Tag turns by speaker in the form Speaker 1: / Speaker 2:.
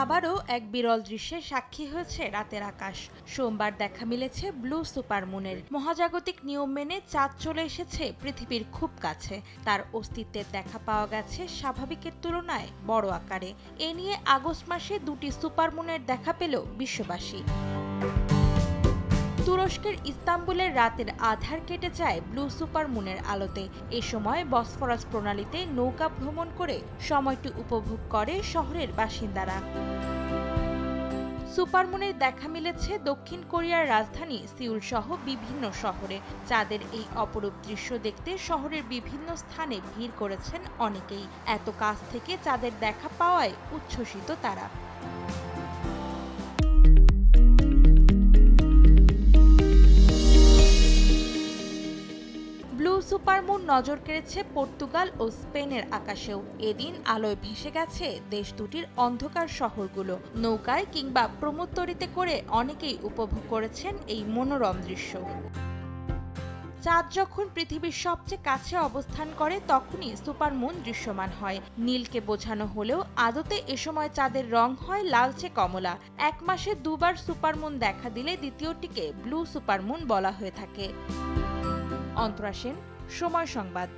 Speaker 1: আবারও এক বিরল দৃশ্যের সাক্ষী হয়েছে রাতের আকাশ। সোমবার দেখা মিলেছে ব্লু সুপারমুনের। মহাজাগতিক নিয়ম মেনে চাঁদ চলে এসেছে পৃথিবীর খুব কাছে। তার অস্তিত্বের দেখা পাওয়া গেছে স্বাভাবিকের তুলনায় বড় আকারে। এ নিয়ে আগস্ট মাসে দুটি সুপারমুনের দেখা পেল বিশ্ববাসী। তুরস্কের ইস্তাম্বুলের রাতের আধার কেটে যায় ব্লু সুপারমুনের আলোতে। এ সময় বসফরাস প্রণালীতে নৌকা ভ্রমণ করে সময়টি উপভোগ করে শহরের বাসিন্দারা। সুপারমুনের দেখা মিলেছে দক্ষিণ কোরিয়ার রাজধানী সিউল সহ বিভিন্ন শহরে। চাঁদের এই অপরূপ দৃশ্য দেখতে শহরের বিভিন্ন স্থানে ভিড় করেছেন অনেকেই। এত কাছ থেকে চাঁদের দেখা পাওয়ায় উচ্ছ্বসিত তারা। ব্লু সুপারমুন নজর কেড়েছে পর্তুগাল ও স্পেনের আকাশেও। এদিন আলোয় ভেসে গেছে দেশ দুটির অন্ধকার শহরগুলো। নৌকায় কিংবা প্রমোদতরীতে করে অনেকেই উপভোগ করেছেন এই মনোরম দৃশ্য। চাঁদ যখন পৃথিবীর সবচেয়ে কাছে অবস্থান করে তখনই সুপারমুন দৃশ্যমান হয়। নীলকে বোঝানো হলেও আদতে এ সময় চাঁদের রং হয় লালচে কমলা। এক মাসে দুবার সুপারমুন দেখা দিলে দ্বিতীয়টিকে ব্লু সুপারমুন বলা হয়ে থাকে। অন্তরা সেন, সময় সংবাদ।